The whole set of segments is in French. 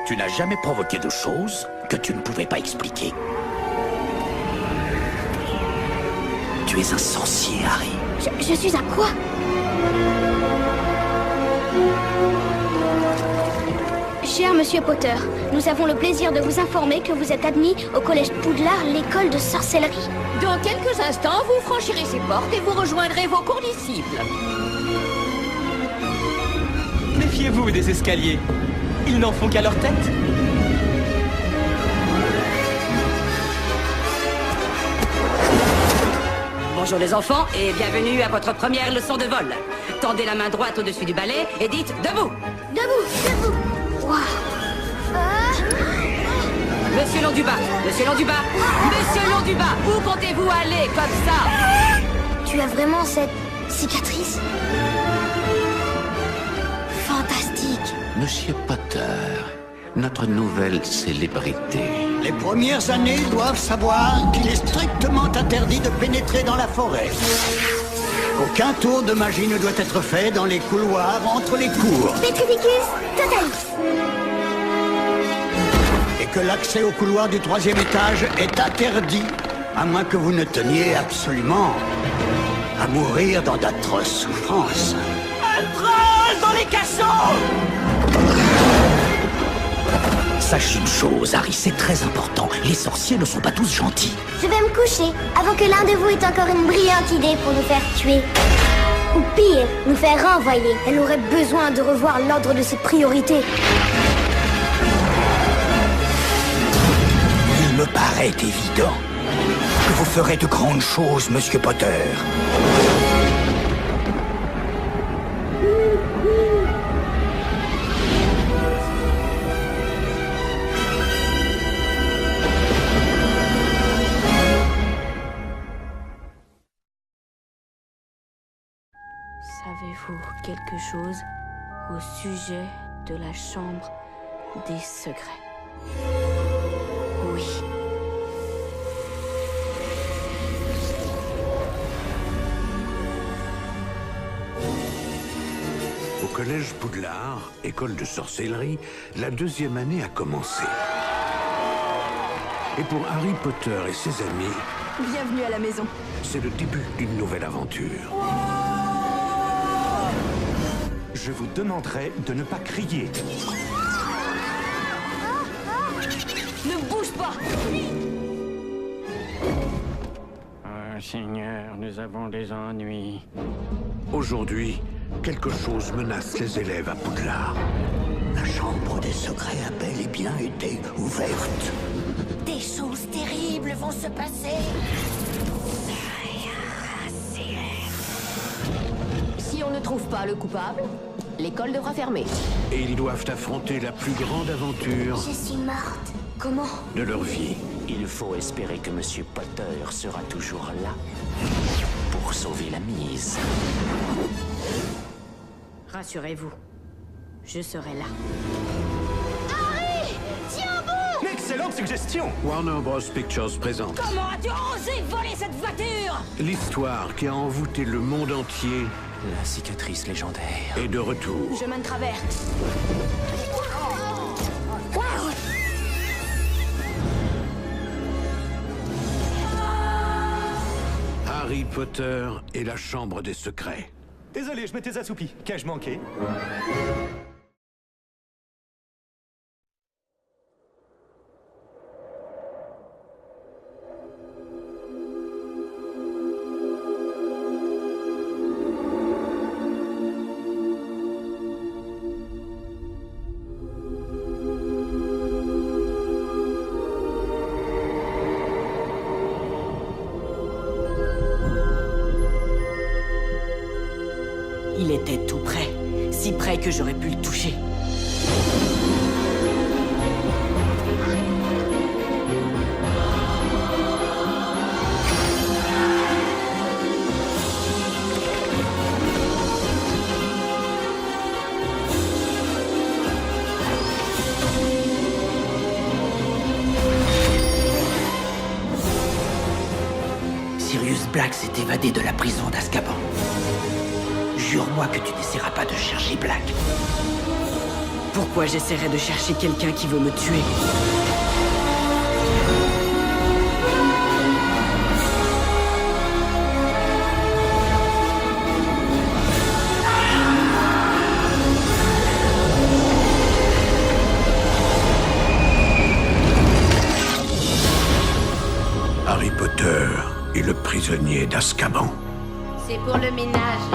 Tu n'as jamais provoqué de choses que tu ne pouvais pas expliquer. Tu es un sorcier, Harry. Je suis un quoi? Cher Monsieur Potter, nous avons le plaisir de vous informer que vous êtes admis au Collège Poudlard, l'école de sorcellerie. Dans quelques instants, vous franchirez ces portes et vous rejoindrez vos condisciples. Méfiez-vous des escaliers. Ils n'en font qu'à leur tête. Bonjour les enfants et bienvenue à votre première leçon de vol. Tendez la main droite au-dessus du balai et dites debout. Debout, debout. Waouh. Monsieur Londubat, Monsieur Londubat, Monsieur Londubat, où comptez-vous aller comme ça? Tu as vraiment cette cicatrice? Fantastique. Monsieur Potter, notre nouvelle célébrité. Les premières années doivent savoir qu'il est strictement interdit de pénétrer dans la forêt. Aucun tour de magie ne doit être fait dans les couloirs entre les cours. Petrificus totalis. Et que l'accès au couloir du 3e étage est interdit, à moins que vous ne teniez absolument à mourir dans d'atroces souffrances. Un troll dans les cachots! Sache une chose, Harry, c'est très important. Les sorciers ne sont pas tous gentils. Je vais me coucher avant que l'un de vous ait encore une brillante idée pour nous faire tuer. Ou pire, nous faire renvoyer. Elle aurait besoin de revoir l'ordre de ses priorités. Il me paraît évident que vous ferez de grandes choses, Monsieur Potter. Savez-vous quelque chose au sujet de la Chambre des Secrets? Oui. Au collège Poudlard, école de sorcellerie, la 2e année a commencé. Et pour Harry Potter et ses amis, Bienvenue à la maison. c'est le début d'une nouvelle aventure. Je vous demanderai de ne pas crier. Ne bouge pas! Oh, Seigneur, nous avons des ennuis. Aujourd'hui, quelque chose menace les élèves à Poudlard. La chambre des secrets a bel et bien été ouverte. Des choses terribles vont se passer. Si on ne trouve pas le coupable, l'école devra fermer. Et ils doivent affronter la plus grande aventure Je suis morte. Comment? de leur vie. Il faut espérer que Monsieur Potter sera toujours là pour sauver la mise. Rassurez-vous, je serai là. Excellente suggestion. Warner Bros. Pictures présente Comment as-tu osé voler cette voiture? l'histoire qui a envoûté le monde entier La cicatrice légendaire. est de retour. Chemin de travers. Harry Potter et la Chambre des Secrets. Désolé, je m'étais assoupi. Qu'ai-je manqué? Il était tout près. Si près que j'aurais pu le toucher. Sirius Black s'est évadé de la prison d'Azkaban. Jure-moi que tu n'essaieras pas de chercher Black. Pourquoi j'essaierais de chercher quelqu'un qui veut me tuer? Harry Potter est le prisonnier d'Azkaban. C'est pour le ménage.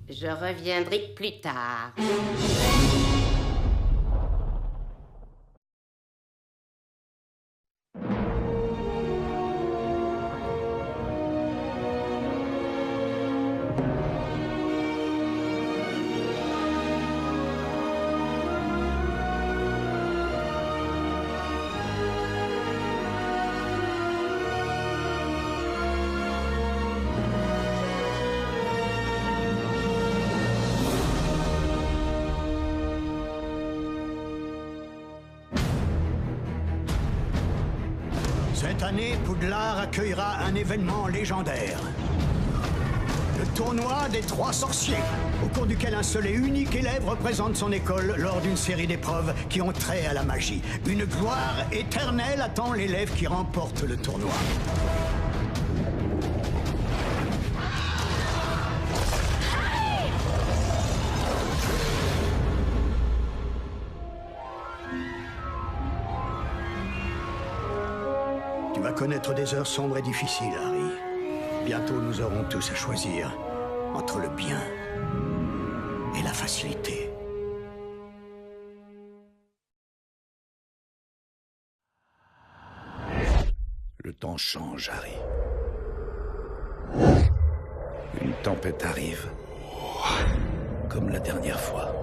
Je reviendrai plus tard. Cette année, Poudlard accueillera un événement légendaire. Le tournoi des 3 sorciers, au cours duquel un seul et unique élève représente son école lors d'une série d'épreuves qui ont trait à la magie. Une gloire éternelle attend l'élève qui remporte le tournoi. Tu vas connaître des heures sombres et difficiles, Harry. Bientôt, nous aurons tous à choisir entre le bien et la facilité. Le temps change, Harry. Une tempête arrive. Comme la dernière fois.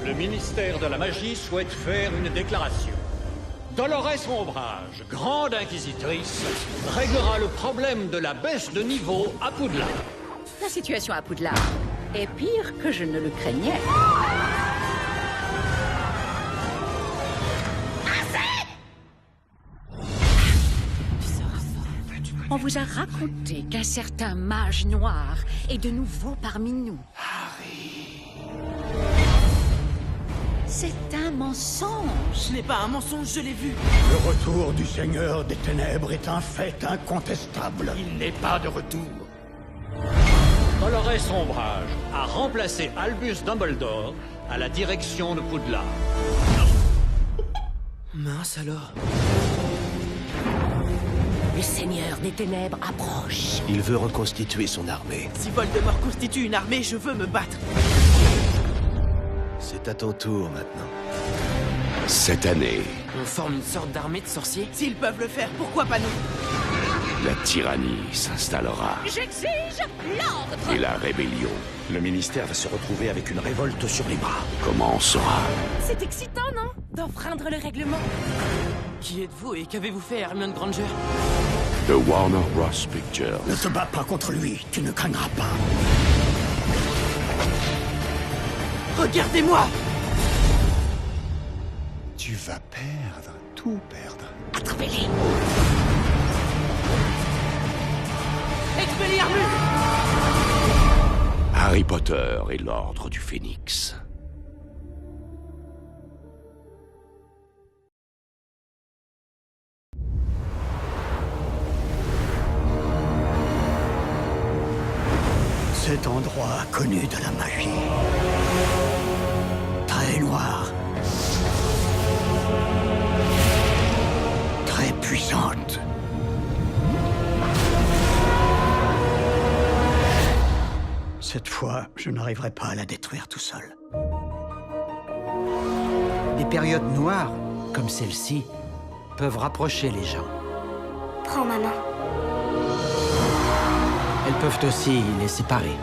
Le ministère de la Magie souhaite faire une déclaration. Dolores Ombrage, grande inquisitrice, réglera le problème de la baisse de niveau à Poudlard. La situation à Poudlard est pire que je ne le craignais. On vous a raconté qu'un certain mage noir est de nouveau parmi nous. C'est un mensonge. Ce n'est pas un mensonge, je l'ai vu. Le retour du Seigneur des Ténèbres est un fait incontestable. Il n'est pas de retour. Dolores Ombrage a remplacé Albus Dumbledore à la direction de Poudlard. Mince alors. Le Seigneur des Ténèbres approche. Il veut reconstituer son armée. Si Voldemort constitue une armée, je veux me battre. C'est à ton tour maintenant. Cette année, On forme une sorte d'armée de sorciers? S'ils peuvent le faire, pourquoi pas nous? la tyrannie s'installera J'exige l'ordre. et la rébellion Le ministère va se retrouver avec une révolte sur les bras. commencera. C'est excitant, non? D'enfreindre le règlement. Qui êtes-vous et qu'avez-vous fait, Hermione Granger? The Warner Bros. Pictures. Ne te bats pas contre lui, tu ne craindras pas. Regardez-moi! Tu vas perdre, tout perdre. Attrapez-les. Expelliarmus! Harry Potter et l'Ordre du Phénix. Cet endroit connu de la magie. Très noir. Très puissante. Cette fois, je n'arriverai pas à la détruire tout seul. Des périodes noires, comme celle-ci, peuvent rapprocher les gens. Prends ma main. Elles peuvent aussi les séparer.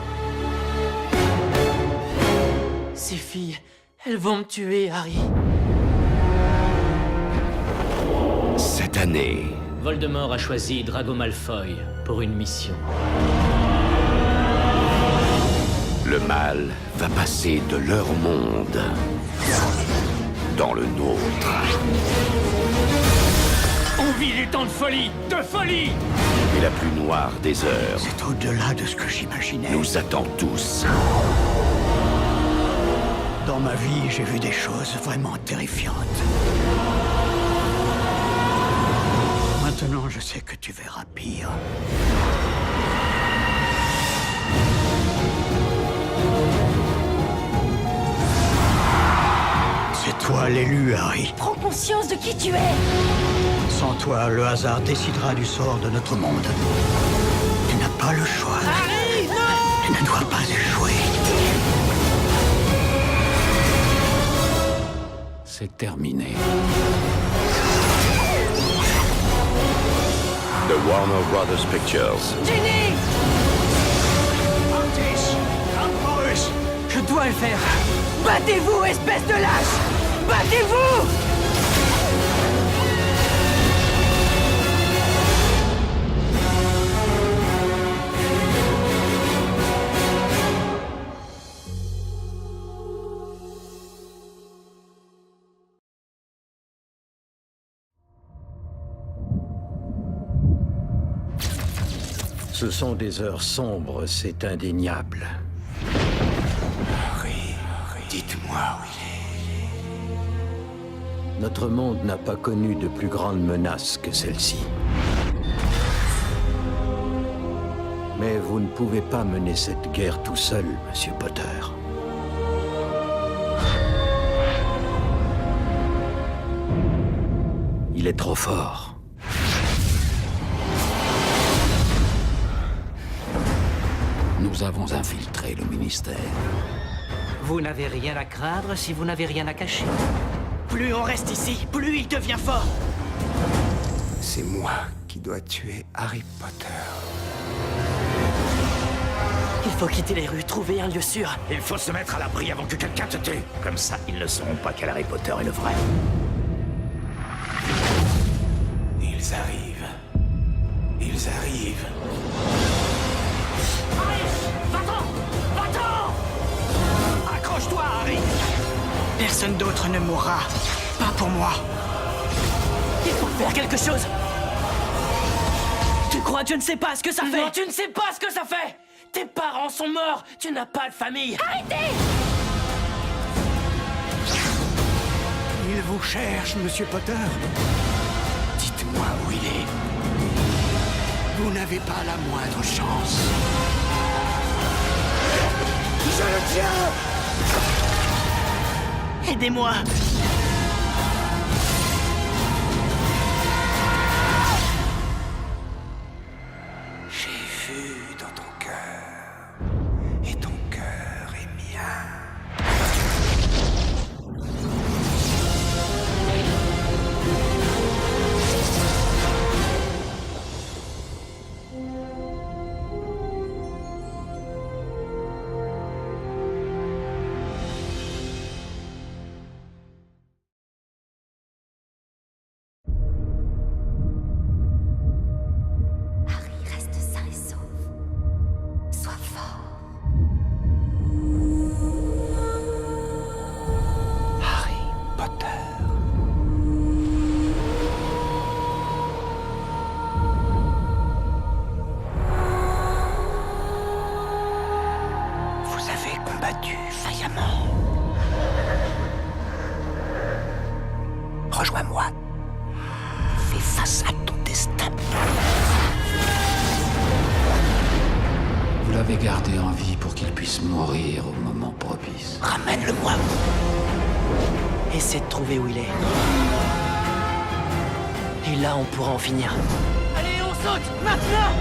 Ces filles, elles vont me tuer, Harry. Cette année, Voldemort a choisi Drago Malfoy pour une mission. le mal va passer de leur monde dans le nôtre. On vit des temps de folie. De folie. Et la plus noire des heures C'est au-delà de ce que j'imaginais. nous attend tous. Dans ma vie, j'ai vu des choses vraiment terrifiantes. Maintenant, je sais que tu verras pire. C'est toi l'élu, Harry. Prends conscience de qui tu es. Sans toi, le hasard décidera du sort de notre monde. Tu n'as pas le choix. Harry, non! Tu ne dois pas échouer. C'est terminé. The Warner Brothers Pictures. Ginny! Mantis, Ambrose, Je dois le faire. Battez-vous, espèce de lâche! Battez-vous! Ce sont des heures sombres, c'est indéniable. Harry, dites-moi où il est. Notre monde n'a pas connu de plus grande menace que celle-ci. Mais vous ne pouvez pas mener cette guerre tout seul, Monsieur Potter. Il est trop fort. Nous avons infiltré le ministère. Vous n'avez rien à craindre si vous n'avez rien à cacher. Plus on reste ici, plus il devient fort. C'est moi qui dois tuer Harry Potter. Il faut quitter les rues, trouver un lieu sûr. Il faut se mettre à l'abri avant que quelqu'un te tue. Comme ça, ils ne sauront pas qu'Harry Potter est le vrai. Ils arrivent. Ils arrivent. Accroche-toi, Harry! Personne d'autre ne mourra. Pas pour moi. Il faut faire quelque chose. Tu crois que je ne sais pas ce que ça fait? Non, tu ne sais pas ce que ça fait! Tes parents sont morts. Tu n'as pas de famille. Arrêtez! Il vous cherche, Monsieur Potter. Dites-moi où il est. Vous n'avez pas la moindre chance. Je le tiens! Aidez-moi! J'ai vu dans ton cœur. Et ton cœur est mien. Rejoins-moi. Fais face à ton destin. Vous l'avez gardé en vie pour qu'il puisse mourir au moment propice. Ramène-le-moi. Essaie de trouver où il est. Et là, on pourra en finir. Allez, on saute! Maintenant!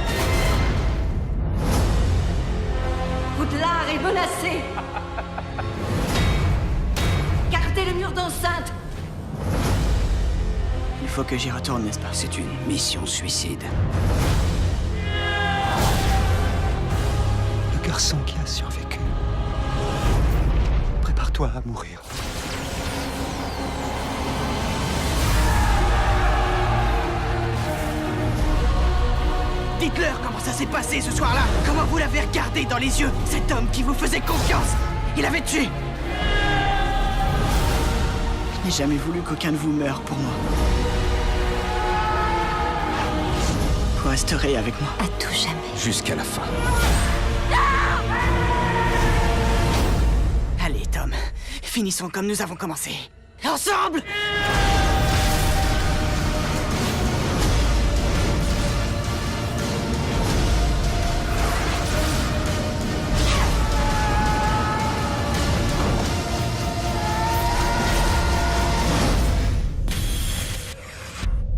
Poudlard est menacé. Gardez le mur d'enceinte. Il faut que j'y retourne, n'est-ce pas? C'est une mission suicide. Le garçon qui a survécu. Prépare-toi à mourir. Dites-leur comment ça s'est passé ce soir-là. Comment vous l'avez regardé dans les yeux. Cet homme qui vous faisait confiance. Il avait tué. Je n'ai jamais voulu qu'aucun de vous meure pour moi. resterez avec moi. À tout jamais. Jusqu'à la fin. Allez, Tom. Finissons comme nous avons commencé. Ensemble!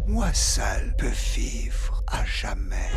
Moi seul peux vivre à jamais.